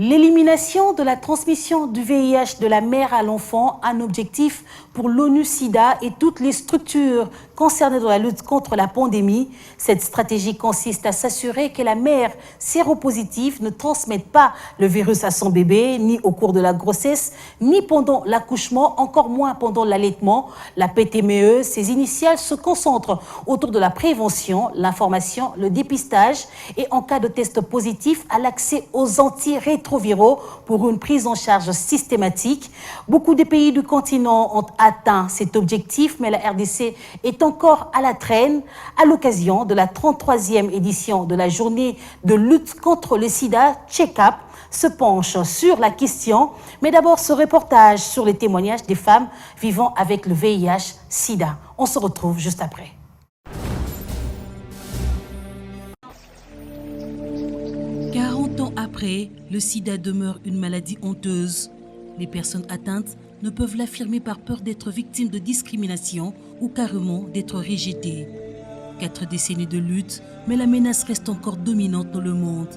L'élimination de la transmission du VIH de la mère à l'enfant, un objectif pour l'ONU-SIDA et toutes les structures concernées dans la lutte contre la pandémie. Cette stratégie consiste à s'assurer que la mère séropositive ne transmette pas le virus à son bébé, ni au cours de la grossesse, ni pendant l'accouchement, encore moins pendant l'allaitement. La PTME, ses initiales se concentrent autour de la prévention, l'information, le dépistage et en cas de test positif, à l'accès aux antirétroviraux pour une prise en charge systématique. Beaucoup de pays du continent ont atteint cet objectif, mais la RDC est encore à la traîne. À l'occasion de la 33e édition de la journée de lutte contre le sida, Check-up se penche sur la question. Mais d'abord, ce reportage sur les témoignages des femmes vivant avec le VIH-Sida. On se retrouve juste après. Après, le sida demeure une maladie honteuse. Les personnes atteintes ne peuvent l'affirmer par peur d'être victimes de discrimination ou carrément d'être rejetées. 4 décennies de lutte, mais la menace reste encore dominante dans le monde.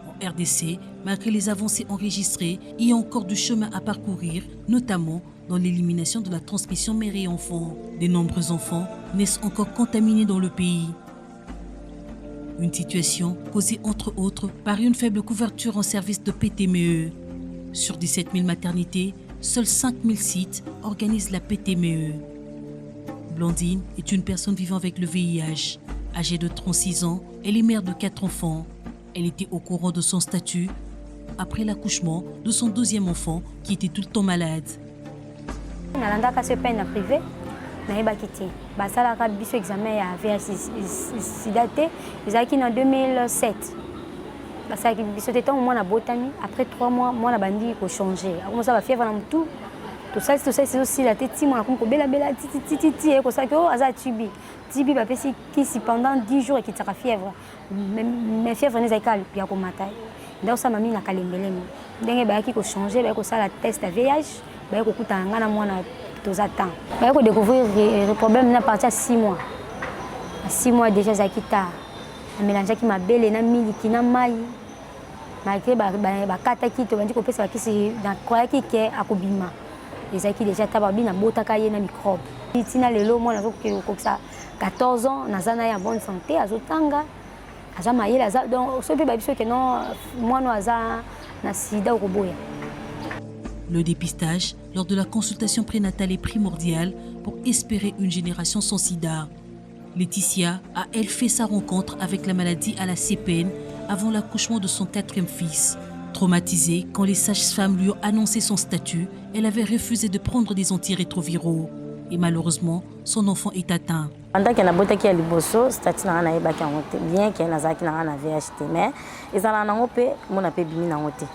En RDC, malgré les avancées enregistrées, il y a encore du chemin à parcourir, notamment dans l'élimination de la transmission mère et enfant. De nombreux enfants naissent encore contaminés dans le pays. Une situation causée entre autres par une faible couverture en service de PTME. Sur 17 000 maternités, seuls 5 000 sites organisent la PTME. Blandine est une personne vivant avec le VIH. Âgée de 36 ans, elle est mère de 4 enfants. Elle était au courant de son statut après l'accouchement de son deuxième enfant qui était tout le temps malade. nayebaki te basalaka biso examen ya VIH-Sida te ezalaki na 2007 basalaki biso te ntango mwana botami après 3 mois mwana bandi kochanger akomosa bafièvre na mutu tosalisi ezosila te ti mwana akomi kobelabela titititi ekosalaki o aza tibi bapesi kisi pendant 10 jours ekitaka fièvre mais fièvre nezalaki ya komata nde osala mami na kalembeleme ndenge bayaki kochanger bayaki kosala test ya VIH bayaki kokutana nga na mwana tozatant. Il faut découvrir le problème à partir de 6 mois. À 6 mois déjà, ça qui tard. Je mélange qui m'a belle, na miliki, na maï. Malgré kata qui te dit que ça qui c'est dans quoi qui est à kobima. Les qui déjà tababi na bota kaye na microbe. Tina lelo moi na ko ça 14 ans na zana ya bonne santé azotanga. Aza maïla aza donc ce peut ba biso que non moi no aza na sida okoboya. Le dépistage lors de la consultation prénatale est primordial pour espérer une génération sans sida. Laetitia a, elle, fait sa rencontre avec la maladie à la CPN avant l'accouchement de son 4e fils. Traumatisée, quand les sages-femmes lui ont annoncé son statut, elle avait refusé de prendre des antirétroviraux. Et malheureusement, son enfant est atteint. Pendant que na bota ki liboso statut na na yeba ki ngote bien que na zaki na VIH mais ezala na ngope mona pe bimi na ngote.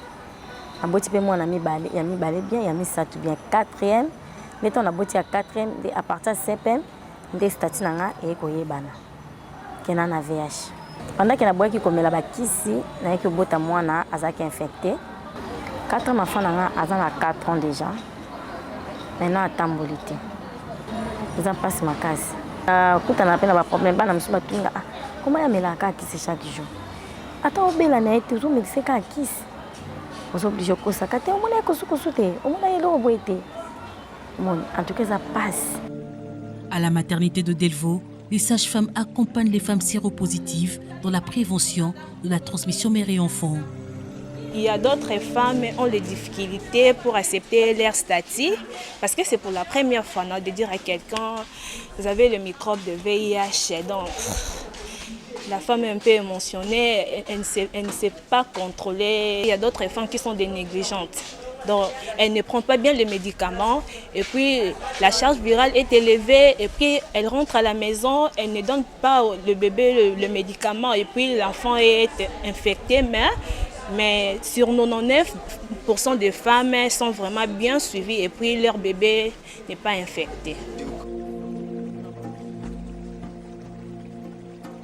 Aboti pe mwana mibale ya mibale bien ya misatu bien 4e mais ton aboti ya 4e à partir de 7e nde statut nanga e koyebana kena na VIH pendant que na boaki komela bakisi na yeki bota mwana azaki infecté 4 enfants nanga azana 4 ans déjà maintenant atambolité ils en passent ma case kuta na pena ba problème bana msuba tunga comment ya melaka kisi chaque jour ata obela na ete zo mixer ka kisi en tout cas, ça passe. À la maternité de Delvaux, les sages-femmes accompagnent les femmes séropositives dans la prévention de la transmission mère et enfant. Il y a d'autres femmes qui ont des difficultés pour accepter leur statut parce que c'est pour la première fois de dire à quelqu'un vous avez le microbe de VIH. Donc, la femme est un peu émotionnée, elle ne sait pas contrôler. Il y a d'autres femmes qui sont des négligentes. Donc, elle ne prend pas bien les médicaments et puis la charge virale est élevée et puis elle rentre à la maison, elle ne donne pas le bébé le médicament et puis l'enfant est infecté. Mais sur 99% des femmes sont vraiment bien suivies et puis leur bébé n'est pas infecté.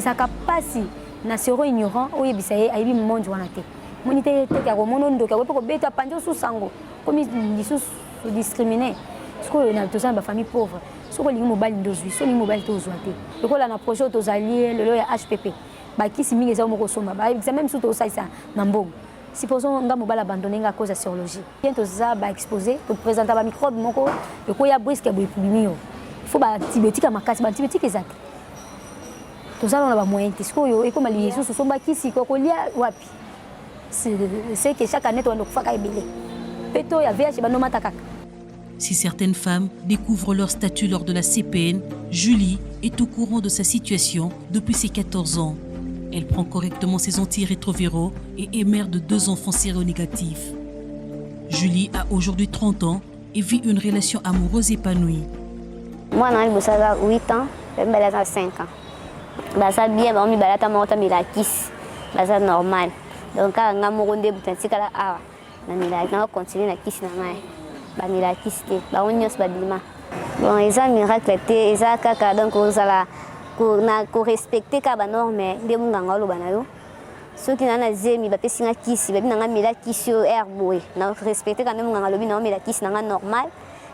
Ça capacité na sero ignorant oye bisaye aibi monde wana te monité te ka mono ndo ka ko beta panjo susango comme ils discriminés ce que na to ba famille pauvre ce que lingi mobile ndozwi so lingi mobile to zwa te ko la na projet to zalier le HPP ba kisi mingi za moko somba ba examen même surtout ça na mbongo Supposons nga mobala abandonner à cause de sérologie. Bien tout ça ba exposé pour présenter ba microbe moko le ko ya brisque ya boipimio. Il faut ba antibiotique à makasi ba antibiotique exact. Tout ça on a ba moyen tisco yo et comme ali sous somba kisi ko lia wapi. C'est que chaque année on doit faire ebele. Peto ya VIH ba no mataka. Si certaines femmes découvrent leur statut lors de la CPN, Julie est au courant de sa situation depuis ses 14 ans. Elle prend correctement ses antirétroviraux et est mère de 2 enfants séronégatifs. Julie a aujourd'hui 30 ans et vit une relation amoureuse épanouie. Moi, j'ai 8 ans, j'ai 5 ans. C'est bien, c'est normal. Donc, quand je suis je continue à kiss. Bon, ils ont miracle, ils ont caca, donc ils respecter les normes de mon ceux qui n'ont zémi, ils peuvent kiss, ils peuvent kiss air boy. Ils respecter quand même la kiss normal.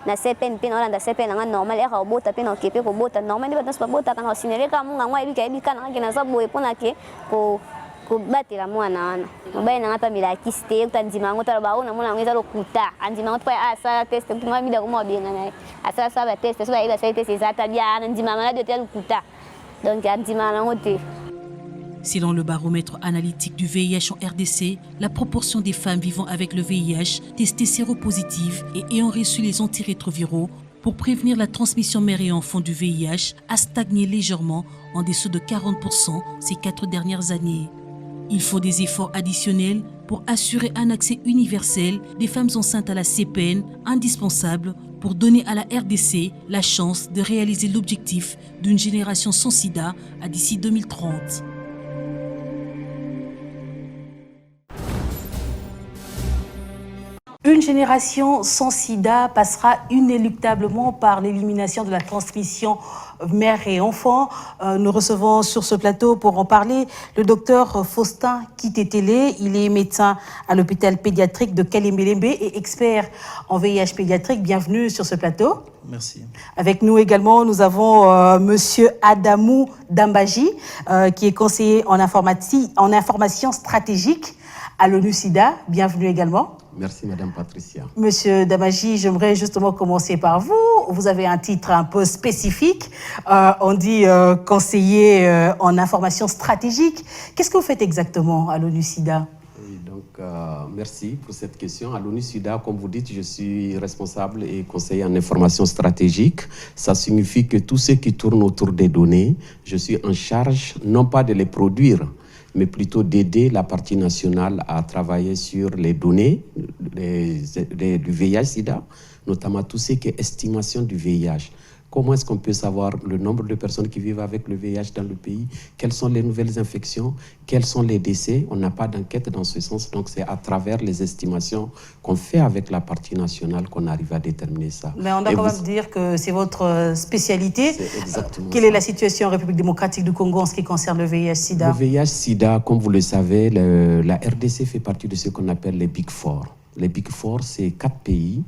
Na CPN na CPN normal air au bota pena okepe ko bota normal ni batasa bota kana sinele ka munga ngwa ibika ibika na kina za boy pona ke ko batela mwana wana mobali na ngapa mila kiste utandima ngota ba ona mona ngeza lokuta andima ngota pa asa test kuma mida ko mobenga na asa sa ba test so ba iba sa test zata bia andima malade de lokuta donc andima na ngote. Selon le baromètre analytique du VIH en RDC, la proportion des femmes vivant avec le VIH testées séropositives et ayant reçu les antirétroviraux pour prévenir la transmission mère et enfant du VIH a stagné légèrement en dessous de 40% ces 4 dernières années. Il faut des efforts additionnels pour assurer un accès universel des femmes enceintes à la CPN, indispensable pour donner à la RDC la chance de réaliser l'objectif d'une génération sans sida d'ici 2030. Une génération sans sida passera inéluctablement par l'élimination de la transmission mère et enfant. Nous recevons sur ce plateau pour en parler le docteur Faustin Kitetele. Il est médecin à l'hôpital pédiatrique de Kalembelembe et expert en VIH pédiatrique. Bienvenue sur ce plateau. Merci. Avec nous également, nous avons monsieur Adamou Dambaji, qui est conseiller en information stratégique à l'ONU-SIDA. Bienvenue également. Merci Madame Patricia. Monsieur Dambaji, j'aimerais justement commencer par vous. Vous avez un titre un peu spécifique. On dit conseiller en information stratégique. Qu'est-ce que vous faites exactement à l'ONU-SIDA ? Merci pour cette question. À l'ONU-SIDA, comme vous dites, je suis responsable et conseiller en information stratégique. Ça signifie que tout ce qui tourne autour des données, je suis en charge non pas de les produire, mais plutôt d'aider la partie nationale à travailler sur les données du VIH-Sida, notamment tout ce qui est estimation du VIH. Comment est-ce qu'on peut savoir le nombre de personnes qui vivent avec le VIH dans le pays? Quelles sont les nouvelles infections? Quels sont les décès? On n'a pas d'enquête dans ce sens, donc c'est à travers les estimations qu'on fait avec la partie nationale qu'on arrive à déterminer ça. Mais on doit quand même dire que c'est votre spécialité. C'est exactement Quelle ça. est la situation en République démocratique du Congo en ce qui concerne le VIH-Sida? Le VIH-Sida, comme vous le savez, la RDC fait partie de ce qu'on appelle les Big Four. Les Big Four, c'est 4 pays,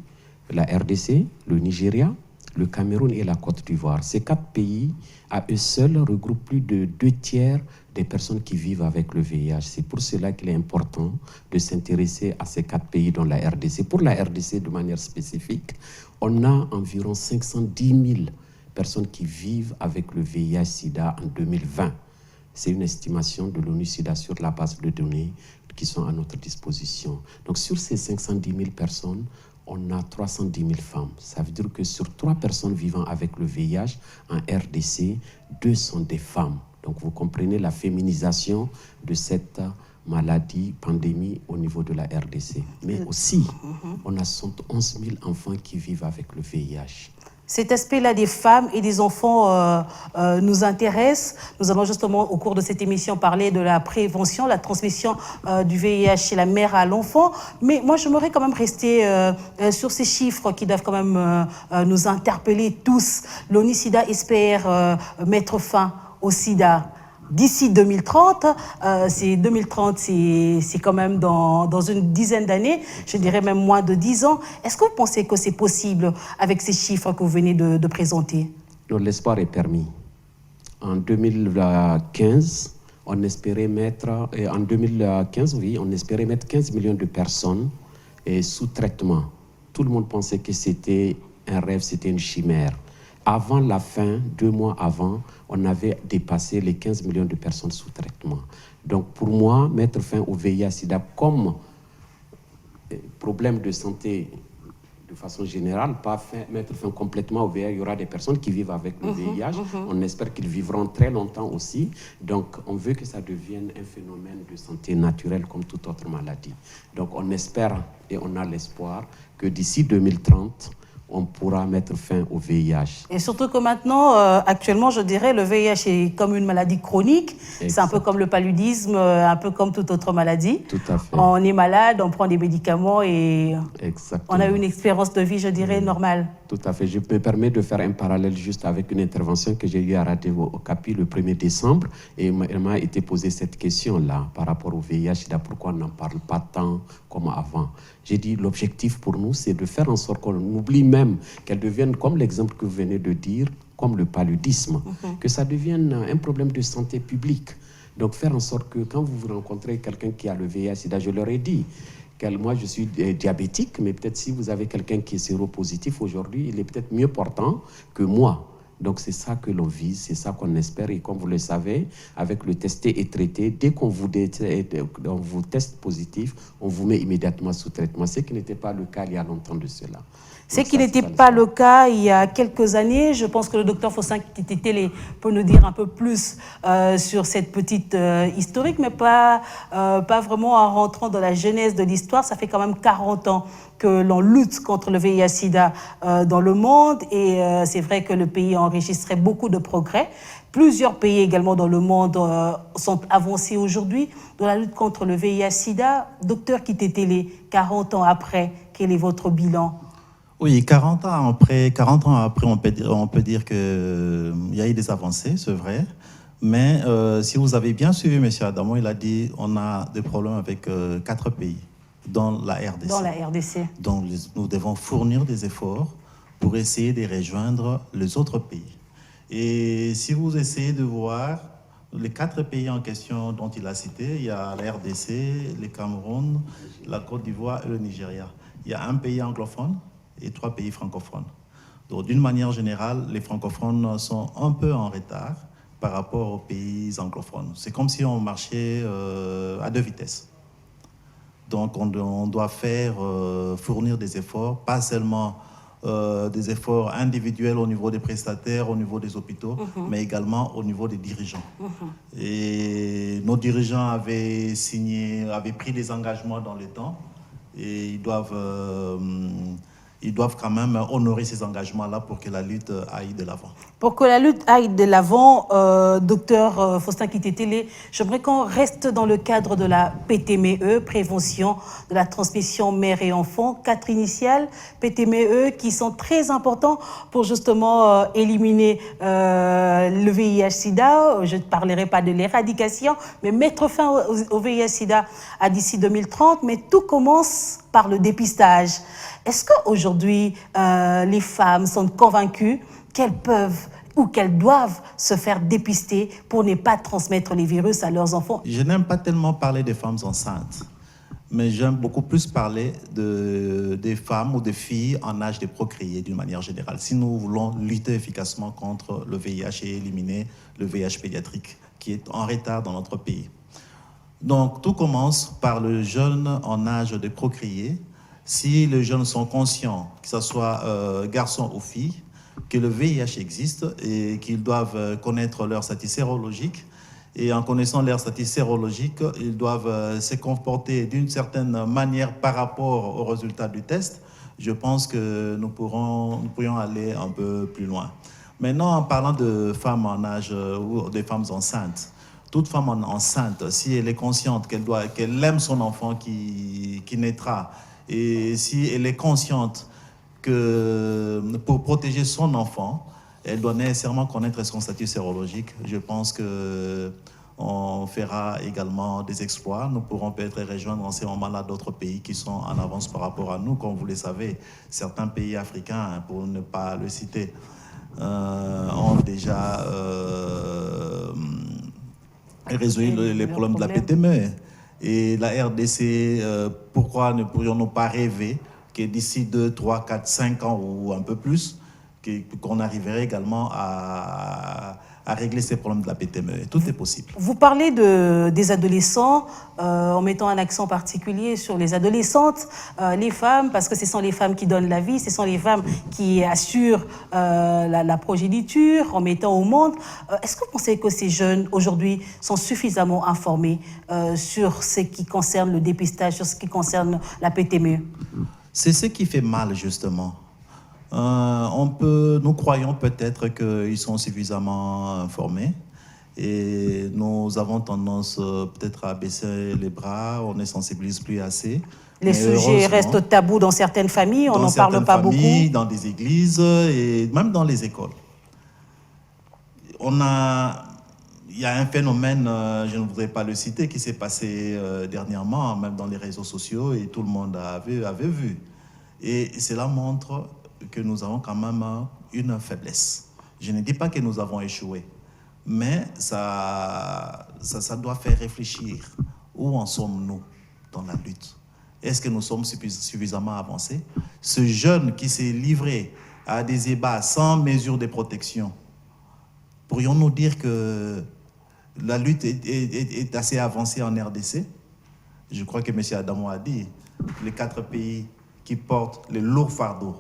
la RDC, le Nigeria, le Cameroun et la Côte d'Ivoire. Ces 4 pays, à eux seuls, regroupent plus de 2 tiers des personnes qui vivent avec le VIH. C'est pour cela qu'il est important de s'intéresser à ces 4 pays dans la RDC. Pour la RDC, de manière spécifique, on a environ 510 000 personnes qui vivent avec le VIH-Sida en 2020. C'est une estimation de l'ONU-SIDA sur la base de données qui sont à notre disposition. Donc sur ces 510 000 personnes, on a 310 000 femmes. Ça veut dire que sur 3 personnes vivant avec le VIH en RDC, 2 sont des femmes. Donc vous comprenez la féminisation de cette maladie, pandémie au niveau de la RDC. Mais aussi, on a 71 000 enfants qui vivent avec le VIH. Cet aspect-là des femmes et des enfants nous intéresse. Nous allons justement, au cours de cette émission, parler de la prévention, la transmission du VIH chez la mère à l'enfant. Mais moi, j'aimerais quand même rester sur ces chiffres qui doivent quand même nous interpeller tous. L'ONU-SIDA espère mettre fin au sida d'ici 2030. 2030, c'est quand même dans une dizaine d'années, je dirais même moins de 10 ans. Est-ce que vous pensez que c'est possible avec ces chiffres que vous venez de présenter? L'espoir est permis. En 2015, on espérait mettre, en 2015, oui, on espérait mettre 15 millions de personnes sous traitement. Tout le monde pensait que c'était un rêve, c'était une chimère. Avant la fin, 2 mois avant, on avait dépassé les 15 millions de personnes sous traitement. Donc pour moi, mettre fin au VIH-Sida comme problème de santé de façon générale, pas mettre fin complètement au VIH. Il y aura des personnes qui vivent avec le VIH. On espère qu'ils vivront très longtemps aussi. Donc on veut que ça devienne un phénomène de santé naturelle comme toute autre maladie. Donc on espère et on a l'espoir que d'ici 2030, on pourra mettre fin au VIH. Et surtout que maintenant, actuellement, je dirais, le VIH est comme une maladie chronique. Exact. C'est un peu comme le paludisme, un peu comme toute autre maladie. Tout à fait. On est malade, on prend des médicaments et exactement. On a une expérience de vie, je dirais, normale. Tout à fait. Je me permets de faire un parallèle juste avec une intervention que j'ai eue à Radio Okapi le 1er décembre. Et il m'a été posé cette question-là par rapport au VIH. Pourquoi on n'en parle pas tant comme avant? J'ai dit, l'objectif pour nous, c'est de faire en sorte qu'on oublie même qu'elle devienne, comme l'exemple que vous venez de dire, comme le paludisme, que ça devienne un problème de santé publique. Donc faire en sorte que quand vous rencontrez quelqu'un qui a le VIH-Sida, je leur ai dit, moi je suis diabétique, mais peut-être si vous avez quelqu'un qui est séropositif aujourd'hui, il est peut-être mieux portant que moi. Donc c'est ça que l'on vise, c'est ça qu'on espère. Et comme vous le savez, avec le testé et traité, dès qu'on vous teste positif, on vous met immédiatement sous traitement. Ce qui n'était pas le cas il y a longtemps de cela. Ce qui n'était pas le cas il y a quelques années. Je pense que le docteur Faustin Kitete peut nous dire un peu plus sur cette petite historique, mais pas vraiment en rentrant dans la genèse de l'histoire. Ça fait quand même 40 ans que l'on lutte contre le VIH-Sida dans le monde et c'est vrai que le pays a enregistré beaucoup de progrès. Plusieurs pays également dans le monde sont avancés aujourd'hui dans la lutte contre le VIH-Sida. Docteur Kitete, 40 ans après, quel est votre bilan? Oui, 40 ans après, on peut dire qu'il y a eu des avancées, c'est vrai. Mais si vous avez bien suivi M. Adamo, il a dit qu'on a des problèmes avec 4 pays, dont la RDC. Dans la RDC. Donc nous devons fournir des efforts pour essayer de rejoindre les autres pays. Et si vous essayez de voir les 4 pays en question dont il a cité, il y a la RDC, le Cameroun, la Côte d'Ivoire et le Nigeria. Il y a un pays anglophone et 3 pays francophones. Donc, d'une manière générale, les francophones sont un peu en retard par rapport aux pays anglophones. C'est comme si on marchait à 2 vitesses. Donc, on doit fournir des efforts, pas seulement des efforts individuels au niveau des prestataires, au niveau des hôpitaux, mais également au niveau des dirigeants. Et nos dirigeants avaient pris des engagements dans le temps et ils doivent quand même honorer ces engagements-là pour que la lutte aille de l'avant. Pour que la lutte aille de l'avant, docteur Faustin Kitete, j'aimerais qu'on reste dans le cadre de la PTME, prévention de la transmission mère et enfant, 4 initiales PTME qui sont très importants pour justement éliminer le VIH-Sida. Je ne parlerai pas de l'éradication, mais mettre fin au VIH-Sida à d'ici 2030. Mais tout commence par le dépistage. Est-ce qu'aujourd'hui, les femmes sont convaincues qu'elles peuvent ou qu'elles doivent se faire dépister pour ne pas transmettre les virus à leurs enfants? Je n'aime pas tellement parler des femmes enceintes, mais j'aime beaucoup plus parler des femmes ou des filles en âge de procréer d'une manière générale. Si nous voulons lutter efficacement contre le VIH et éliminer le VIH pédiatrique qui est en retard dans notre pays. Donc tout commence par le jeune en âge de procréer. Si les jeunes sont conscients, que ce soit garçons ou filles, que le VIH existe et qu'ils doivent connaître leur statut sérologique. Et en connaissant leur statut sérologique, ils doivent se comporter d'une certaine manière par rapport aux résultats du test. Je pense que nous pourrions aller un peu plus loin. Maintenant, en parlant de femmes en âge ou de femmes enceintes, toute femme enceinte, si elle est consciente qu'elle aime son enfant qui naîtra, et si elle est consciente que pour protéger son enfant, elle doit nécessairement connaître son statut sérologique. Je pense qu'on fera également des exploits. Nous pourrons peut-être rejoindre en ces moments-là d'autres pays qui sont en avance par rapport à nous. Comme vous le savez, certains pays africains, pour ne pas le citer, ont déjà résoudre les problèmes de la PTME. Et la RDC, pourquoi ne pourrions-nous pas rêver que d'ici 2, 3, 4, 5 ans ou un peu plus, qu'on arriverait également à régler ces problèmes de la PTME. Tout est possible. Vous parlez des adolescents en mettant un accent particulier sur les adolescentes, les femmes, parce que ce sont les femmes qui donnent la vie, ce sont les femmes qui assurent la progéniture en mettant au monde. Est-ce que vous pensez que ces jeunes aujourd'hui sont suffisamment informés sur ce qui concerne le dépistage, sur ce qui concerne la PTME? C'est ce qui fait mal, justement. Nous croyons peut-être qu'ils sont suffisamment informés et nous avons tendance peut-être à baisser les bras, on ne sensibilise plus assez. Les sujets restent tabous dans certaines familles, on n'en parle pas beaucoup. Dans des églises et même dans les écoles. Il y a un phénomène, je ne voudrais pas le citer, qui s'est passé dernièrement, même dans les réseaux sociaux, et tout le monde avait vu. Et cela montre que nous avons quand même une faiblesse. Je ne dis pas que nous avons échoué, mais ça doit faire réfléchir. Où en sommes-nous dans la lutte? Est-ce que nous sommes suffisamment avancés? Ce jeune qui s'est livré à des ébats sans mesure de protection, pourrions-nous dire que la lutte est assez avancée en RDC? Je crois que M. Adamo a dit, les 4 pays qui portent le lourd fardeau,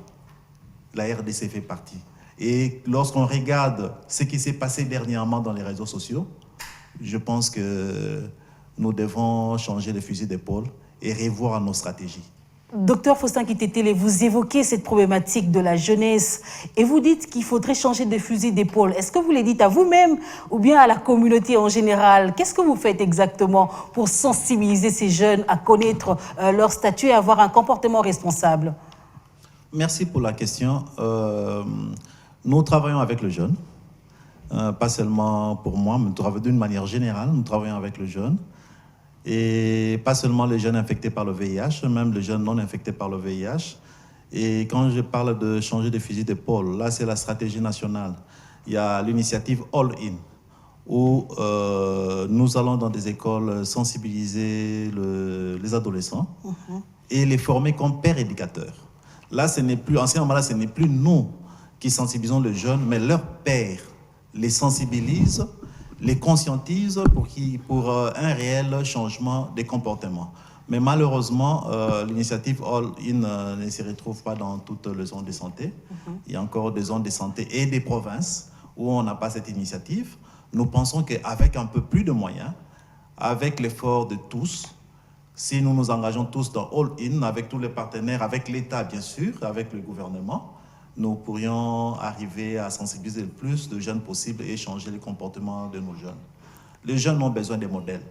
la RDC fait partie. Et lorsqu'on regarde ce qui s'est passé dernièrement dans les réseaux sociaux, je pense que nous devons changer de fusil d'épaule et revoir nos stratégies. Docteur Faustin Kitetele, vous évoquez cette problématique de la jeunesse et vous dites qu'il faudrait changer de fusil d'épaule. Est-ce que vous le dites à vous-même ou bien à la communauté en général? Qu'est-ce que vous faites exactement pour sensibiliser ces jeunes à connaître leur statut et avoir un comportement responsable? Merci pour la question. Nous travaillons avec le jeune, pas seulement pour moi, mais d'une manière générale, nous travaillons avec le jeune. Et pas seulement les jeunes infectés par le VIH, même les jeunes non infectés par le VIH. Et quand je parle de changer de fusil d'épaule, là c'est la stratégie nationale. Il y a l'initiative All In, où nous allons dans des écoles sensibiliser les adolescents et les former comme pères éducateurs. Là, ce n'est plus, en ce moment-là, ce n'est plus nous qui sensibilisons les jeunes, mais leurs pères les sensibilisent, les conscientisent pour un réel changement des comportements. Mais malheureusement, l'initiative All In ne se retrouve pas dans toutes les zones de santé. Il y a encore des zones de santé et des provinces où on n'a pas cette initiative. Nous pensons qu'avec un peu plus de moyens, avec l'effort de tous, si nous nous engageons tous dans All In, avec tous les partenaires, avec l'État bien sûr, avec le gouvernement, nous pourrions arriver à sensibiliser le plus de jeunes possible et changer le comportement de nos jeunes. Les jeunes ont besoin de modèles.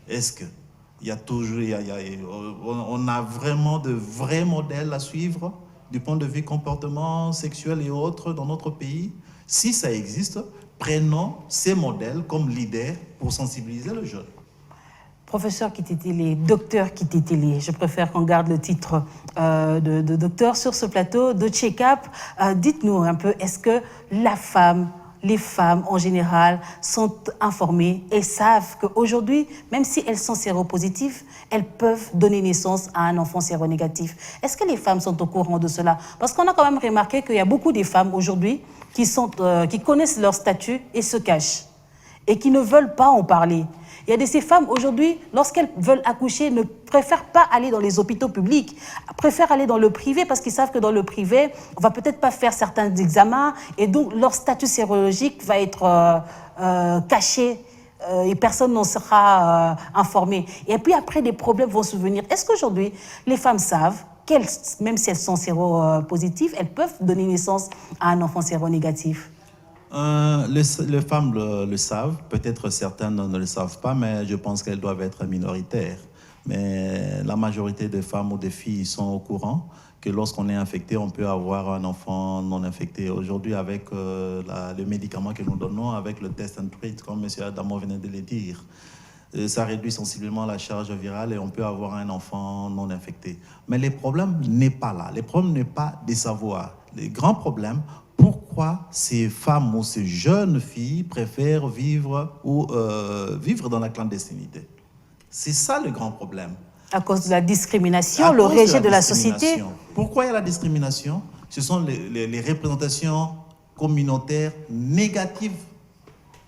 Est-ce que on a vraiment de vrais modèles à suivre du point de vue comportement sexuel et autres dans notre pays? Si ça existe, prenons ces modèles comme leaders pour sensibiliser les jeunes. Professeur Kitetele, docteur Kitetele, je préfère qu'on garde le titre de docteur sur ce plateau de check-up. Dites-nous un peu, est-ce que les femmes en général sont informées et savent qu'aujourd'hui, même si elles sont séropositives, elles peuvent donner naissance à un enfant séronégatif? Est-ce que les femmes sont au courant de cela? Parce qu'on a quand même remarqué qu'il y a beaucoup de femmes aujourd'hui qui connaissent leur statut et se cachent et qui ne veulent pas en parler. Il y a de ces femmes aujourd'hui, lorsqu'elles veulent accoucher, ne préfèrent pas aller dans les hôpitaux publics, préfèrent aller dans le privé parce qu'ils savent que dans le privé, on va peut-être pas faire certains examens et donc leur statut sérologique va être caché et personne n'en sera informé. Et puis après, des problèmes vont se venir. Est-ce qu'aujourd'hui, les femmes savent qu'elles, même si elles sont séropositives, elles peuvent donner naissance à un enfant séronégatif? Les femmes le savent, peut-être certaines ne le savent pas, mais je pense qu'elles doivent être minoritaires. Mais la majorité des femmes ou des filles sont au courant que lorsqu'on est infecté, on peut avoir un enfant non infecté. Aujourd'hui, avec les médicaments que nous donnons, avec le test and treat, comme M. Adamo venait de le dire, ça réduit sensiblement la charge virale et on peut avoir un enfant non infecté. Mais le problème n'est pas là. Le problème n'est pas de savoir. Le grand problème, pourquoi pourquoi ces femmes ou ces jeunes filles préfèrent vivre dans la clandestinité. C'est ça le grand problème. À cause de la discrimination, le rejet de la société. Pourquoi il y a la discrimination? Ce sont les représentations communautaires négatives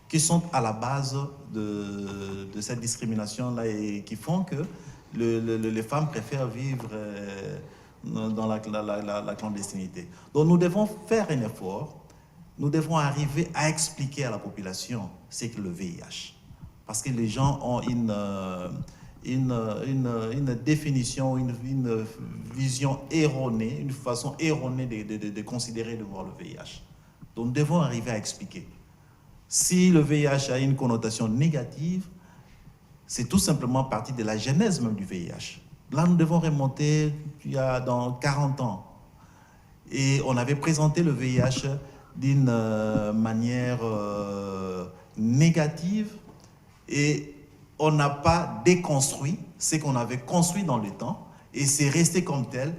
qui sont à la base de cette discrimination-là et qui font que les femmes préfèrent vivre dans la clandestinité. Donc nous devons faire un effort, nous devons arriver à expliquer à la population ce qu'est le VIH. Parce que les gens ont une définition, une vision erronée, une façon erronée de considérer, de voir le VIH. Donc nous devons arriver à expliquer. Si le VIH a une connotation négative, c'est tout simplement partie de la genèse même du VIH. Là, nous devons remonter dans 40 ans. Et on avait présenté le VIH d'une manière négative et on n'a pas déconstruit ce qu'on avait construit dans le temps et c'est resté comme tel.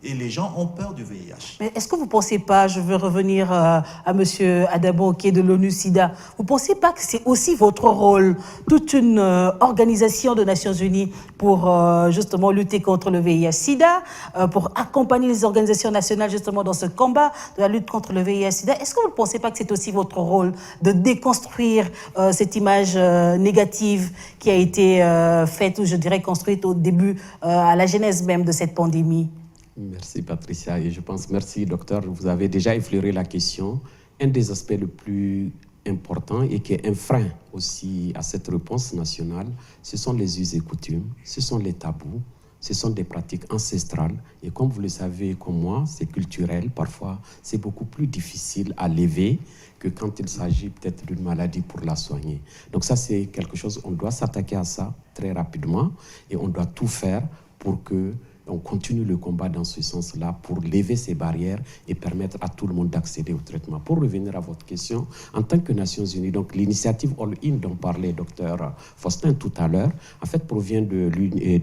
Et les gens ont peur du VIH. Mais est-ce que vous ne pensez pas, je veux revenir à M. Adamo, qui est de l'ONU-SIDA, vous ne pensez pas que c'est aussi votre rôle, toute une organisation des Nations Unies pour justement lutter contre le VIH-SIDA, pour accompagner les organisations nationales justement dans ce combat de la lutte contre le VIH-SIDA? Est-ce que vous ne pensez pas que c'est aussi votre rôle de déconstruire cette image négative qui a été faite, ou je dirais construite au début, à la genèse même de cette pandémie? Merci Patricia, et je pense, merci docteur, vous avez déjà effleuré la question. Un des aspects les plus importants et qui est un frein aussi à cette réponse nationale, ce sont les us et coutumes, ce sont les tabous, ce sont des pratiques ancestrales. Et comme vous le savez comme moi, c'est culturel, parfois c'est beaucoup plus difficile à lever que quand il s'agit peut-être d'une maladie pour la soigner. Donc ça c'est quelque chose, on doit s'attaquer à ça très rapidement et on doit tout faire pour que on continue le combat dans ce sens-là pour lever ces barrières et permettre à tout le monde d'accéder au traitement. Pour revenir à votre question, en tant que Nations Unies, donc l'initiative All-In dont parlait Dr Faustin tout à l'heure, en fait provient de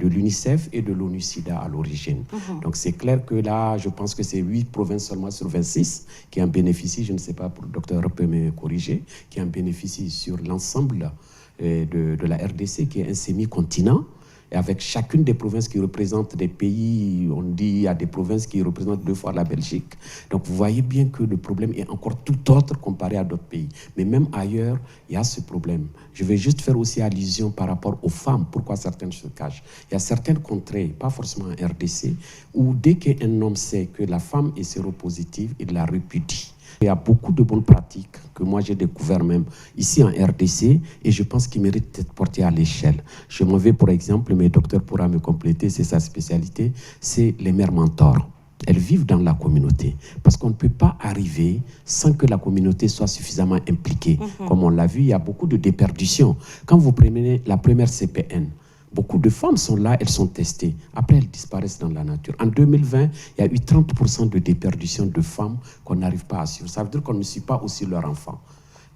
l'UNICEF et de l'ONU-SIDA à l'origine. Donc c'est clair que là, je pense que c'est 8 provinces seulement sur 26 qui en bénéficient, je ne sais pas, le docteur peut me corriger, qui en bénéficient sur l'ensemble de la RDC, qui est un semi-continent. Et avec chacune des provinces qui représentent des pays, on dit il y a des provinces qui représentent 2 fois la Belgique. Donc vous voyez bien que le problème est encore tout autre comparé à d'autres pays. Mais même ailleurs, il y a ce problème. Je vais juste faire aussi allusion par rapport aux femmes, pourquoi certaines se cachent. Il y a certaines contrées, pas forcément en RDC, où dès qu'un homme sait que la femme est séropositive, il la répudie. Il y a beaucoup de bonnes pratiques que moi j'ai découvert même ici en RDC et je pense qu'ils méritent d'être portés à l'échelle. Je m'en vais pour exemple, mais le docteur pourra me compléter, c'est sa spécialité, c'est les mères mentors. Elles vivent dans la communauté parce qu'on ne peut pas arriver sans que la communauté soit suffisamment impliquée. Comme on l'a vu, il y a beaucoup de déperditions. Quand vous prenez la première CPN, beaucoup de femmes sont là, elles sont testées. Après, elles disparaissent dans la nature. En 2020, il y a eu 30% de déperdition de femmes qu'on n'arrive pas à suivre. Ça veut dire qu'on ne suit pas aussi leurs enfants.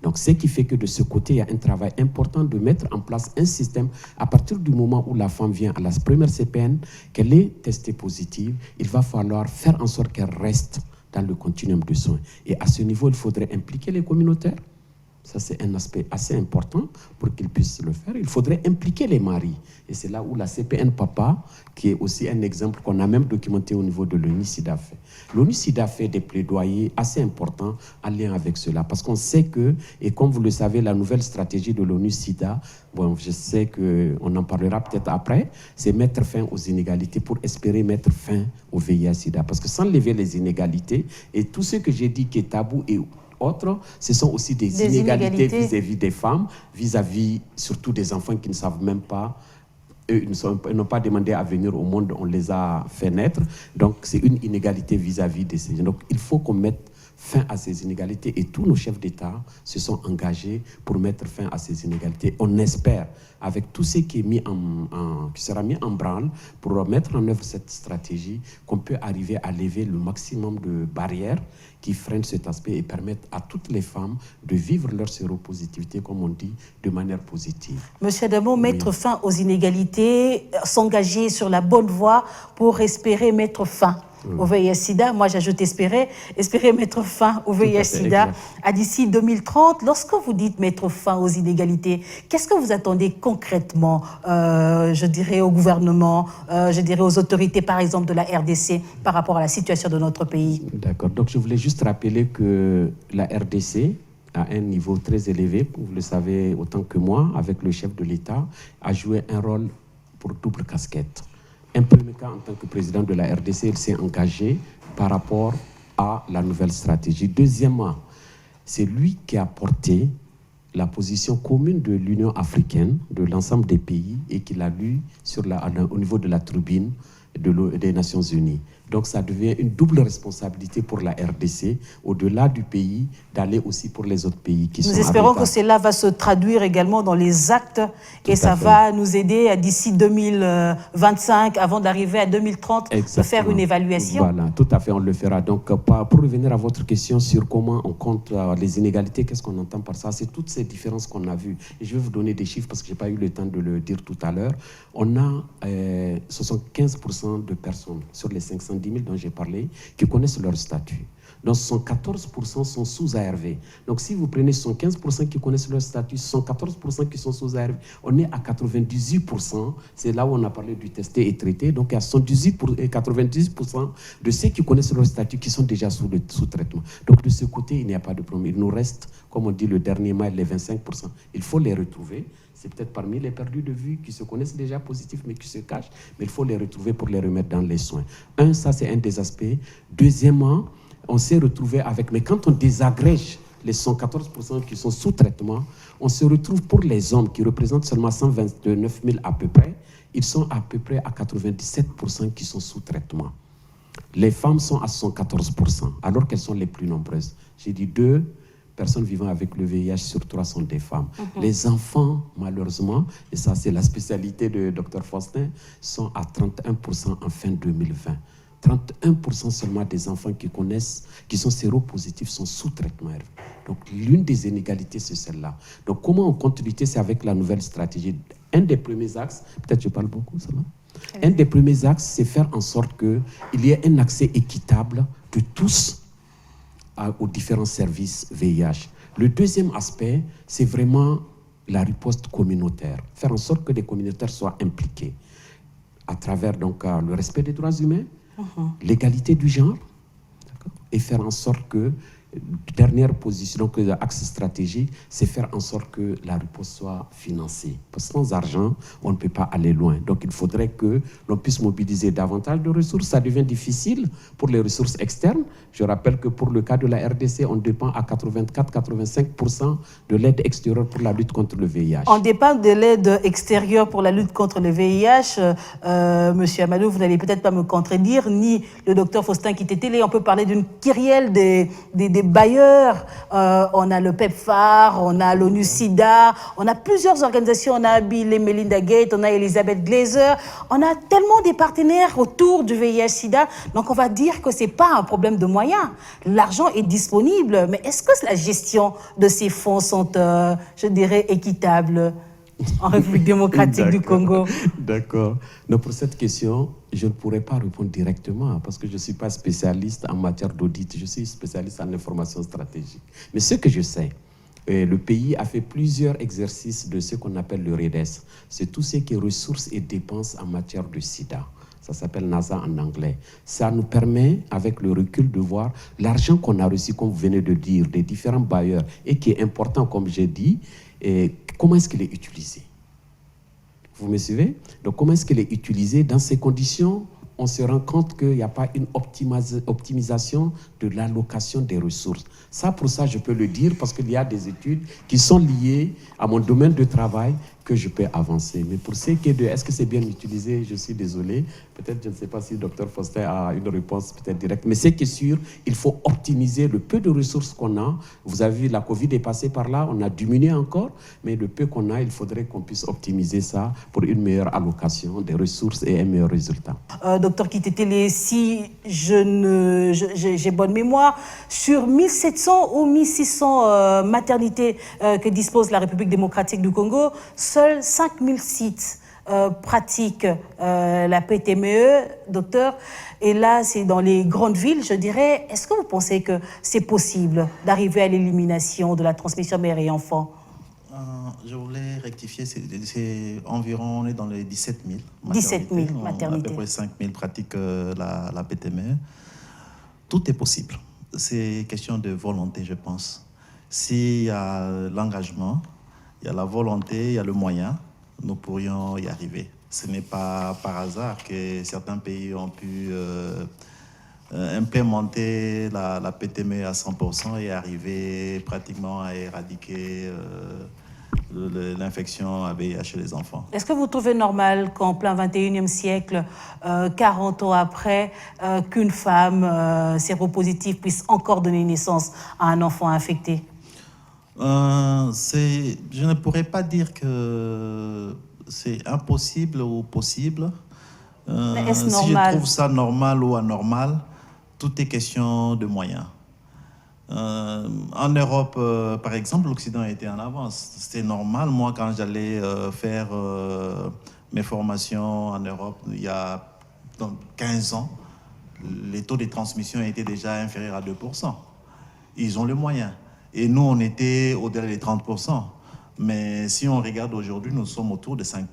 Donc, ce qui fait que de ce côté, il y a un travail important de mettre en place un système. À partir du moment où la femme vient à la première CPN, qu'elle est testée positive, il va falloir faire en sorte qu'elle reste dans le continuum de soins. Et à ce niveau, il faudrait impliquer les communautaires. Ça, c'est un aspect assez important pour qu'ils puissent le faire. Il faudrait impliquer les maris. Et c'est là où la CPN Papa, qui est aussi un exemple qu'on a même documenté au niveau de l'ONU-SIDA fait. L'ONU-SIDA fait des plaidoyers assez importants en lien avec cela. Parce qu'on sait que, et comme vous le savez, la nouvelle stratégie de l'ONU-SIDA, bon, je sais qu'on en parlera peut-être après, c'est mettre fin aux inégalités pour espérer mettre fin au VIH-SIDA. Parce que sans lever les inégalités, et tout ce que j'ai dit qui est tabou et autres, ce sont aussi des inégalités vis-à-vis des femmes, vis-à-vis surtout des enfants qui ne savent même pas, eux n'ont pas demandé à venir au monde, on les a fait naître. Donc c'est une inégalité vis-à-vis de ces gens. Donc il faut qu'on mette fin à ces inégalités et tous nos chefs d'État se sont engagés pour mettre fin à ces inégalités. On espère, avec tout ce qui est qui sera mis en branle pour mettre en œuvre cette stratégie, qu'on peut arriver à lever le maximum de barrières qui freinent cet aspect et permettent à toutes les femmes de vivre leur séropositivité, comme on dit, de manière positive. Monsieur Adamo, mettre fin aux inégalités, s'engager sur la bonne voie pour espérer mettre fin au VIH-Sida. Moi, j'ajoute espérer mettre fin au VIH-Sida à d'ici 2030. Lorsque vous dites mettre fin aux inégalités, qu'est-ce que vous attendez concrètement, je dirais, au gouvernement, je dirais aux autorités, par exemple, de la RDC par rapport à la situation de notre pays? D'accord. Donc, je voulais juste rappeler que la RDC, à un niveau très élevé, vous le savez autant que moi, avec le chef de l'État, a joué un rôle pour double casquette. Un premier cas, en tant que président de la RDC, il s'est engagé par rapport à la nouvelle stratégie. Deuxièmement, c'est lui qui a porté la position commune de l'Union africaine, de l'ensemble des pays, et qui l'a lu au niveau de la tribune des Nations Unies. Donc ça devient une double responsabilité pour la RDC, au-delà du pays, d'aller aussi pour les autres pays qui sont... Nous espérons que cela va se traduire également dans les actes et ça va nous aider d'ici 2025, avant d'arriver à 2030, de faire une évaluation. Voilà, tout à fait, on le fera. Donc pour revenir à votre question sur comment on compte les inégalités, qu'est-ce qu'on entend par ça? C'est toutes ces différences qu'on a vues. Et je vais vous donner des chiffres parce que je n'ai pas eu le temps de le dire tout à l'heure. On a 75% de personnes sur les 510 000 dont j'ai parlé qui connaissent leur statut. Donc 14% sont sous ARV. Donc si vous prenez 75% qui connaissent leur statut, 14% qui sont sous ARV, on est à 98%. C'est là où on a parlé du testé et traité. Donc il y a 98% de ceux qui connaissent leur statut qui sont déjà sous traitement. Donc de ce côté, il n'y a pas de problème. Il nous reste, comme on dit, le dernier mail, les 25%. Il faut les retrouver. C'est peut-être parmi les perdus de vue qui se connaissent déjà positifs mais qui se cachent. Mais il faut les retrouver pour les remettre dans les soins. Ça c'est un des aspects. Deuxièmement, on s'est retrouvé avec... Mais quand on désagrège les 114% qui sont sous traitement, on se retrouve pour les hommes qui représentent seulement 129 000 à peu près, ils sont à peu près à 97% qui sont sous traitement. Les femmes sont à 114%, alors qu'elles sont les plus nombreuses. J'ai dit 2 personnes vivant avec le VIH sur 3 sont des femmes. Les enfants, malheureusement, et ça c'est la spécialité de Dr Faustin, sont à 31% en fin 2020. 31% seulement des enfants qui sont séropositifs sont sous traitement. Donc l'une des inégalités, c'est celle-là. Donc comment on compte lutter, c'est avec la nouvelle stratégie. Un des premiers axes, peut-être je parle beaucoup, ça va. Un des premiers axes, c'est faire en sorte qu'il y ait un accès équitable de tous aux différents services VIH. Le deuxième aspect, c'est vraiment la riposte communautaire. Faire en sorte que les communautaires soient impliqués à travers donc, le respect des droits humains, l'égalité du genre, et faire en sorte que, dernière position, donc l'axe stratégique, c'est faire en sorte que la riposte soit financée. Parce que sans argent, on ne peut pas aller loin. Donc il faudrait que l'on puisse mobiliser davantage de ressources. Ça devient difficile pour les ressources externes. Je rappelle que pour le cas de la RDC, on dépend à 84-85% de l'aide extérieure pour la lutte contre le VIH. On dépend de l'aide extérieure pour la lutte contre le VIH. Monsieur Amadou, vous n'allez peut-être pas me contredire, ni le docteur Faustin Kitete. On peut parler d'une kyrielle des bailleurs. On a le PEPFAR, on a l'ONU-SIDA, on a plusieurs organisations. On a Bill et Melinda Gates, on a Elisabeth Glaser. On a tellement des partenaires autour du VIH-Sida. Donc on va dire que ce n'est pas un problème de moyens. L'argent est disponible, mais est-ce que la gestion de ces fonds sont, je dirais, équitables en République démocratique du Congo? D'accord. Donc pour cette question, je ne pourrais pas répondre directement parce que je ne suis pas spécialiste en matière d'audit, je suis spécialiste en information stratégique. Mais ce que je sais, le pays a fait plusieurs exercices de ce qu'on appelle le REDES. C'est tout ce qui est ressources et dépenses en matière de sida. Ça s'appelle NASA en anglais. Ça nous permet, avec le recul, de voir l'argent qu'on a reçu, comme vous venez de dire, des différents bailleurs, et qui est important, comme j'ai dit, et comment est-ce qu'il est utilisé? Vous me suivez? Donc, comment est-ce qu'il est utilisé? Dans ces conditions, on se rend compte qu'il n'y a pas une optimisation de l'allocation des ressources. Ça, pour ça, je peux le dire parce qu'il y a des études qui sont liées à mon domaine de travail que je peux avancer. Mais pour ce qui est de est-ce que c'est bien utilisé, je suis désolé. Peut-être, je ne sais pas si le Dr Faustin a une réponse peut-être directe. Mais ce qui est sûr, il faut optimiser le peu de ressources qu'on a. Vous avez vu, la Covid est passée par là, on a diminué encore. Mais le peu qu'on a, il faudrait qu'on puisse optimiser ça pour une meilleure allocation des ressources et un meilleur résultat. Docteur Kitetele, si j'ai bonne mémoire, sur 1700 ou 1600 maternités que dispose la République démocratique du Congo, seuls 5000 sites pratiquent la PTME, docteur, et là c'est dans les grandes villes, je dirais, est-ce que vous pensez que c'est possible d'arriver à l'élimination de la transmission mère et enfant? Je voulais rectifier, c'est environ, on est dans les 17 000 17 000 maternités. À peu près 5 000 pratiquent la PTME. Tout est possible. C'est question de volonté, je pense. S'il y a l'engagement, il y a la volonté, il y a le moyen, nous pourrions y arriver. Ce n'est pas par hasard que certains pays ont pu implémenter la PTME à 100% et arriver pratiquement à éradiquer l'infection à VIH chez les enfants. Est-ce que vous trouvez normal qu'en plein 21e siècle, 40 ans après, qu'une femme séropositive puisse encore donner naissance à un enfant infecté? Je ne pourrais pas dire que c'est impossible ou possible. Mais est-ce si normal? je trouve ça normal ou anormal, tout est question de moyens. En Europe, par exemple, l'Occident a été en avance. C'était normal. Moi, quand j'allais faire mes formations en Europe, il y a 15 ans, les taux de transmission étaient déjà inférieurs à 2%. Ils ont le moyen. Et nous, on était au-delà des 30%. Mais si on regarde aujourd'hui, nous sommes autour de 5%.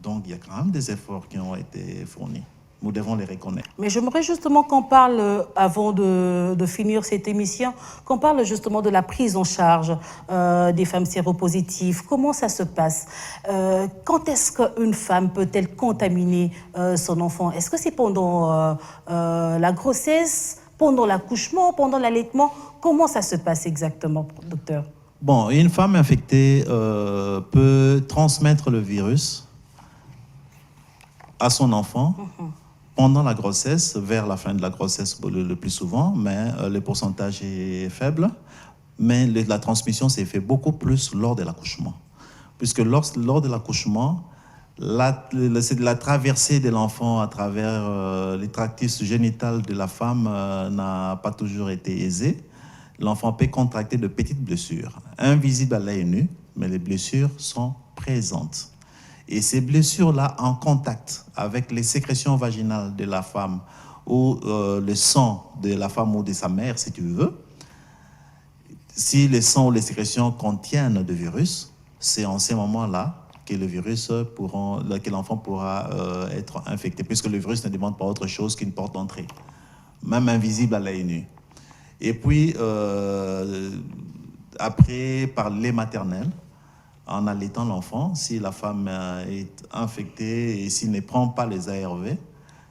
Donc, il y a quand même des efforts qui ont été fournis. Nous devons les reconnaître. Mais j'aimerais justement qu'on parle, avant de finir cette émission, qu'on parle justement de la prise en charge des femmes séropositives. Comment ça se passe? Quand est-ce qu'une femme peut-elle contaminer son enfant? Est-ce que c'est pendant la grossesse, pendant l'accouchement, pendant l'allaitement? Comment ça se passe exactement, docteur? Bon, une femme infectée peut transmettre le virus à son enfant pendant la grossesse, vers la fin de la grossesse le plus souvent, mais le pourcentage est faible. Mais la transmission s'est fait beaucoup plus lors de l'accouchement. Puisque lors de l'accouchement, la traversée de l'enfant à travers les tractus génitales de la femme n'a pas toujours été aisée. L'enfant peut contracter de petites blessures, invisibles à l'œil nu, mais les blessures sont présentes. Et ces blessures-là, en contact avec les sécrétions vaginales de la femme ou le sang de la femme ou de sa mère, si tu veux, si le sang ou les sécrétions contiennent de virus, c'est en ces moments-là que que l'enfant pourra être infecté, puisque le virus ne demande pas autre chose qu'une porte d'entrée, même invisible à l'œil nu. Et puis, après, par lait maternel, en allaitant l'enfant, si la femme est infectée et s'il ne prend pas les ARV,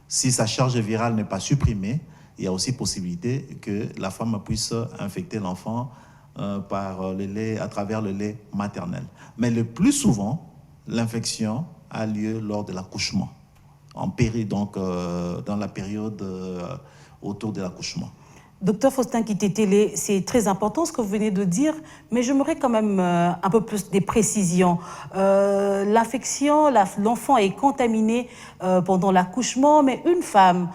si sa charge virale n'est pas supprimée, il y a aussi possibilité que la femme puisse infecter l'enfant par le lait, à travers le lait maternel. Mais le plus souvent, l'infection a lieu lors de l'accouchement, donc dans la période autour de l'accouchement. Docteur Faustin Kitetele, c'est très important ce que vous venez de dire, mais j'aimerais quand même un peu plus des précisions. L'infection, l'enfant est contaminé pendant l'accouchement, mais une femme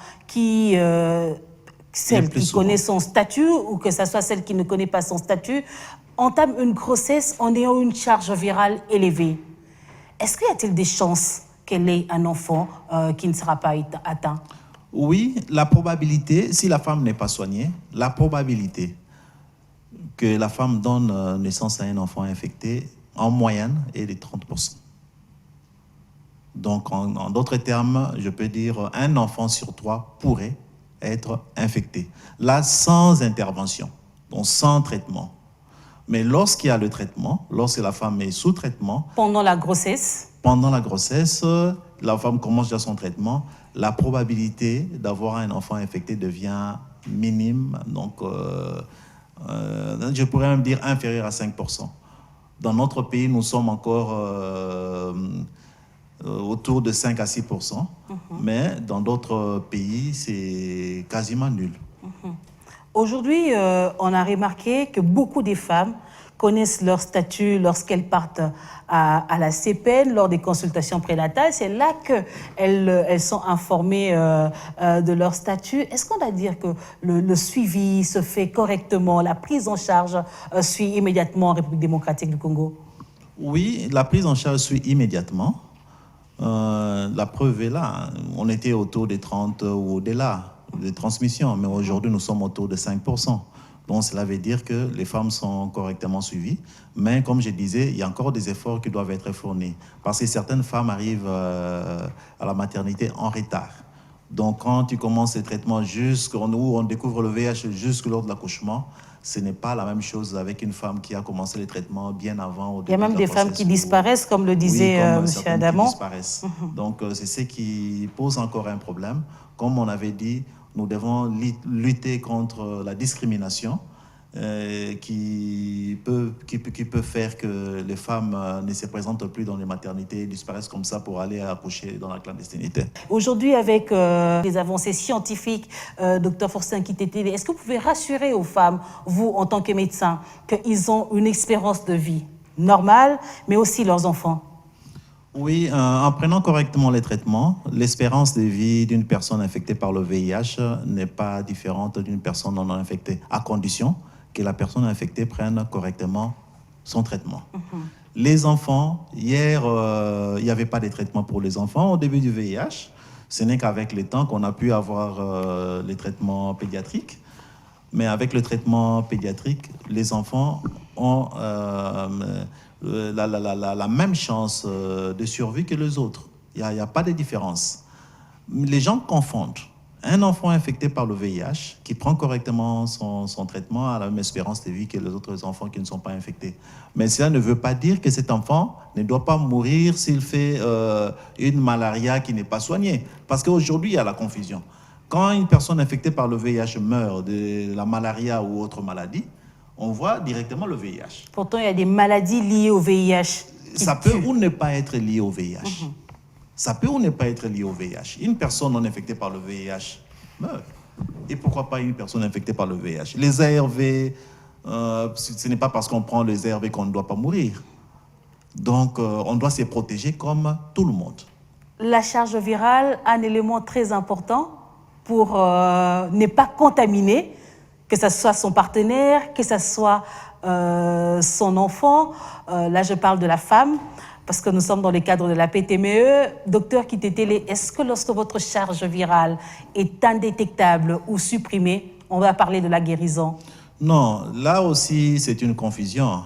celle qui connaît son statut, ou que ce soit celle qui ne connaît pas son statut, entame une grossesse en ayant une charge virale élevée. Est-ce qu'il y a-t-il des chances qu'elle ait un enfant qui ne sera pas atteint? Oui, la probabilité, si la femme n'est pas soignée, la probabilité que la femme donne naissance à un enfant infecté, en moyenne, est de 30%. Donc, en d'autres termes, je peux dire un enfant sur 3 pourrait être infecté. Là, sans intervention, donc sans traitement. Mais lorsqu'il y a le traitement, lorsque la femme est sous traitement... Pendant la grossesse, la femme commence déjà son traitement, la probabilité d'avoir un enfant infecté devient minime, donc je pourrais même dire inférieure à 5%. Dans notre pays, nous sommes encore autour de 5 à 6%, mais dans d'autres pays, c'est quasiment nul. Aujourd'hui, on a remarqué que beaucoup de femmes connaissent leur statut lorsqu'elles partent à la CPN, lors des consultations prénatales. C'est là qu'elles sont informées de leur statut. Est-ce qu'on va dire que le suivi se fait correctement, la prise en charge suit immédiatement en République démocratique du Congo? Oui, la prise en charge suit immédiatement. La preuve est là. On était autour des 30 ou au-delà de transmission, mais aujourd'hui, nous sommes autour de 5%. Donc, cela veut dire que les femmes sont correctement suivies. Mais comme je disais, il y a encore des efforts qui doivent être fournis. Parce que certaines femmes arrivent à la maternité en retard. Donc, quand tu commences les traitements où on découvre le VIH jusque lors de l'accouchement, ce n'est pas la même chose avec une femme qui a commencé les traitements bien avant. Il y a même des femmes qui disparaissent, comme le disait M. Adamant. Qui disparaissent. Donc, c'est ce qui pose encore un problème. Comme on avait dit, nous devons lutter contre la discrimination qui peut faire que les femmes ne se présentent plus dans les maternités et disparaissent comme ça pour aller accoucher dans la clandestinité. Aujourd'hui, avec les avancées scientifiques, Dr Faustin Kitete, est-ce que vous pouvez rassurer aux femmes, vous en tant que médecin, qu'ils ont une espérance de vie normale, mais aussi leurs enfants? Oui, en prenant correctement les traitements, l'espérance de vie d'une personne infectée par le VIH n'est pas différente d'une personne non infectée, à condition que la personne infectée prenne correctement son traitement. Les enfants, hier, il n'y avait pas de traitement pour les enfants au début du VIH. Ce n'est qu'avec le temps qu'on a pu avoir les traitements pédiatriques. Mais avec le traitement pédiatrique, les enfants ont la même chance de survie que les autres. Il n'y a pas de différence. Les gens confondent. Un enfant infecté par le VIH qui prend correctement son traitement a la même espérance de vie que les autres enfants qui ne sont pas infectés. Mais cela ne veut pas dire que cet enfant ne doit pas mourir s'il fait une malaria qui n'est pas soignée. Parce qu'aujourd'hui, il y a la confusion. Quand une personne infectée par le VIH meurt de la malaria ou autre maladie, on voit directement le VIH. Pourtant, il y a des maladies liées au VIH. Ça peut ou ne pas être lié au VIH. Ça peut ou ne pas être lié au VIH. Une personne non infectée par le VIH meurt. Et pourquoi pas une personne infectée par le VIH? Les ARV, ce n'est pas parce qu'on prend les ARV qu'on ne doit pas mourir. Donc, on doit se protéger comme tout le monde. La charge virale, un élément très important pour ne pas contaminer, que ce soit son partenaire, que ce soit son enfant. Là, je parle de la femme, parce que nous sommes dans le cadre de la PTME. Docteur Kitetele, est-ce que lorsque votre charge virale est indétectable ou supprimée, on va parler de la guérison? Non, là aussi, c'est une confusion.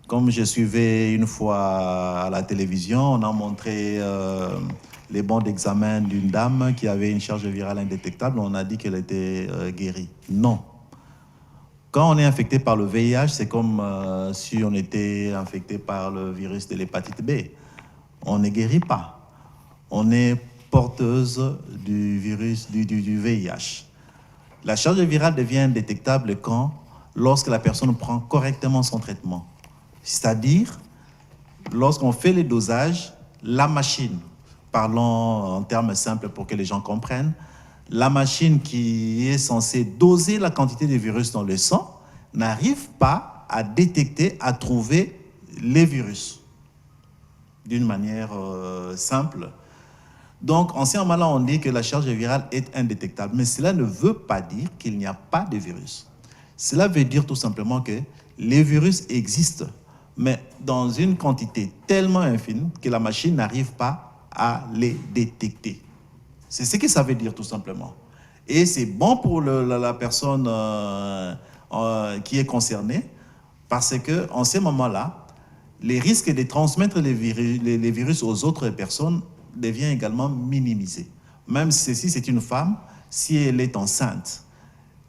Comme je suivais une fois à la télévision, on a montré les bons d'examen d'une dame qui avait une charge virale indétectable. On a dit qu'elle était guérie. Non. Quand on est infecté par le VIH, c'est comme si on était infecté par le virus de l'hépatite B. On ne guérit pas. On est porteuse du virus du VIH. La charge virale devient indétectable lorsque la personne prend correctement son traitement. C'est-à-dire, lorsqu'on fait les dosages, la machine, parlons en termes simples pour que les gens comprennent, la machine qui est censée doser la quantité de virus dans le sang n'arrive pas à détecter, à trouver les virus d'une manière simple. Donc, en ce moment-là, on dit que la charge virale est indétectable. Mais cela ne veut pas dire qu'il n'y a pas de virus. Cela veut dire tout simplement que les virus existent, mais dans une quantité tellement infime que la machine n'arrive pas à les détecter. C'est ce que ça veut dire tout simplement. Et c'est bon pour la personne qui est concernée parce qu'en ce moment-là, les risques de transmettre les virus aux autres personnes devient également minimisé. Même si c'est une femme, si elle est enceinte,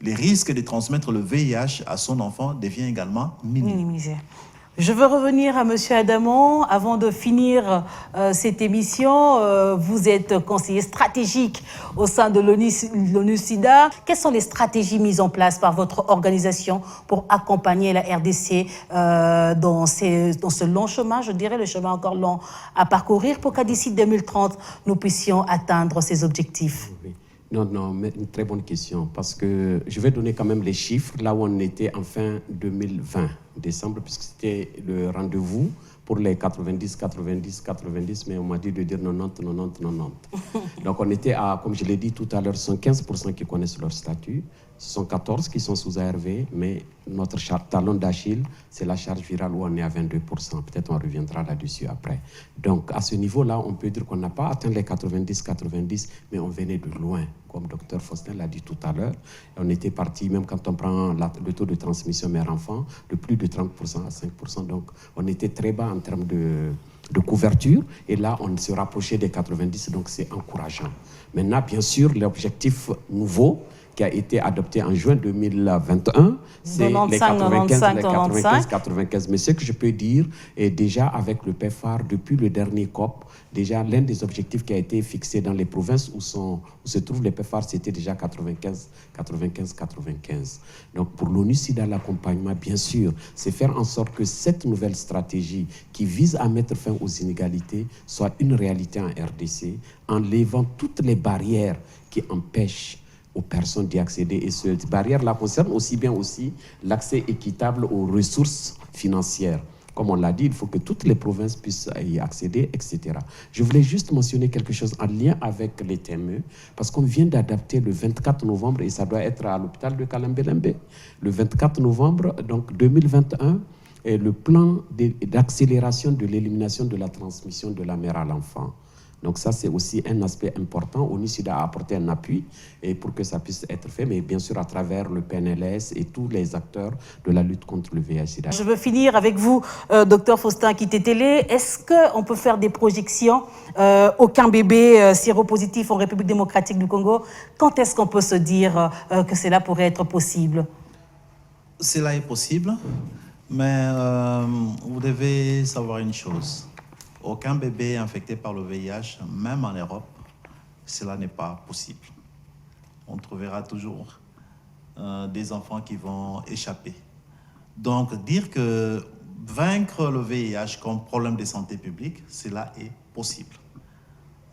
les risques de transmettre le VIH à son enfant devient également minimisé. Je veux revenir à M. Adamant. Avant de finir cette émission, vous êtes conseiller stratégique au sein de l'ONU-SIDA. Quelles sont les stratégies mises en place par votre organisation pour accompagner la RDC dans ce long chemin, je dirais, le chemin encore long à parcourir, pour qu'à d'ici 2030, nous puissions atteindre ces objectifs? Oui. Non, mais une très bonne question, parce que je vais donner quand même les chiffres, là où on était en fin 2020, décembre, puisque c'était le rendez-vous pour les 90, 90, 90, mais on m'a dit de dire 90, 90, 90. Donc on était à, comme je l'ai dit tout à l'heure, 115% qui connaissent leur statut. Ce sont 14 qui sont sous ARV, mais notre talon d'Achille, c'est la charge virale où on est à 22%. Peut-être on reviendra là-dessus après. Donc, à ce niveau-là, on peut dire qu'on n'a pas atteint les 90, mais on venait de loin, comme Dr Faustin l'a dit tout à l'heure. On était parti, même quand on prend le taux de transmission mère-enfant, de plus de 30% à 5%. Donc, on était très bas en termes de couverture. Et là, on se rapprochait des 90, donc c'est encourageant. Maintenant, bien sûr, l'objectif nouveau, qui a été adopté en juin 2021, c'est les 95. Mais ce que je peux dire est déjà avec le PEPFAR, depuis le dernier COP, déjà l'un des objectifs qui a été fixé dans les provinces où se trouvent les PEPFAR, c'était déjà 95. Donc pour l'ONU-SIDA, l'accompagnement, bien sûr, c'est faire en sorte que cette nouvelle stratégie qui vise à mettre fin aux inégalités soit une réalité en RDC, en levant toutes les barrières qui empêchent aux personnes d'y accéder. Et cette barrière-là concerne aussi bien l'accès équitable aux ressources financières. Comme on l'a dit, il faut que toutes les provinces puissent y accéder, etc. Je voulais juste mentionner quelque chose en lien avec les TME, parce qu'on vient d'adapter le 24 novembre, et ça doit être à l'hôpital de Kalembe-Lembe, le 24 novembre donc 2021, et le plan d'accélération de l'élimination de la transmission de la mère à l'enfant. Donc ça, c'est aussi un aspect important. ONU-SIDA a apporté un appui et pour que ça puisse être fait, mais bien sûr à travers le PNLS et tous les acteurs de la lutte contre le VIH-SIDA. Je veux finir avec vous, Dr Faustin Kitetele. Est-ce qu'on peut faire des projections? Aucun bébé séropositif en République démocratique du Congo. Quand est-ce qu'on peut se dire que cela pourrait être possible? Cela est possible, mais vous devez savoir une chose. Aucun bébé infecté par le VIH, même en Europe, cela n'est pas possible. On trouvera toujours des enfants qui vont échapper. Donc, dire que vaincre le VIH comme problème de santé publique, cela est possible.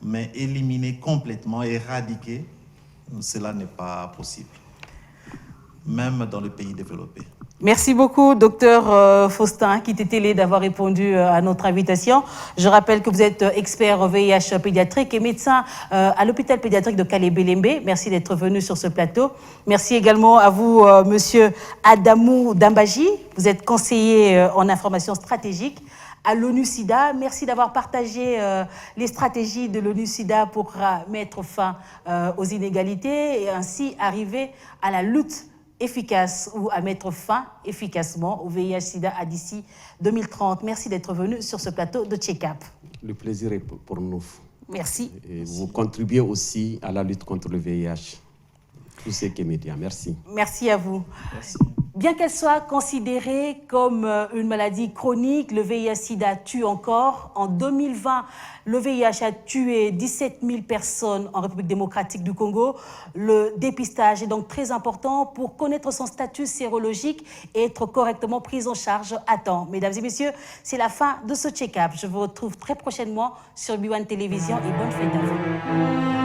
Mais éliminer complètement, éradiquer, cela n'est pas possible, même dans les pays développés. Merci beaucoup, docteur Faustin Kitetele, d'avoir répondu à notre invitation. Je rappelle que vous êtes expert VIH pédiatrique et médecin à l'hôpital pédiatrique de Kalembe-Lembe. Merci d'être venu sur ce plateau. Merci également à vous, monsieur Adamou Dambaji. Vous êtes conseiller en information stratégique à l'ONU-SIDA. Merci d'avoir partagé les stratégies de l'ONU-SIDA pour mettre fin aux inégalités et ainsi arriver à la lutte efficace ou à mettre fin efficacement au VIH-SIDA à d'ici 2030. Merci d'être venu sur ce plateau de Check-up. Le plaisir est pour nous. Merci. Et vous contribuez aussi à la lutte contre le VIH. Tout ce qui est média. Merci. Merci à vous. Merci. Bien qu'elle soit considérée comme une maladie chronique, le VIH-SIDA tue encore. En 2020, le VIH a tué 17 000 personnes en République démocratique du Congo. Le dépistage est donc très important pour connaître son statut sérologique et être correctement pris en charge à temps. Mesdames et messieurs, c'est la fin de ce check-up. Je vous retrouve très prochainement sur B1 Télévision et bonne fête à vous.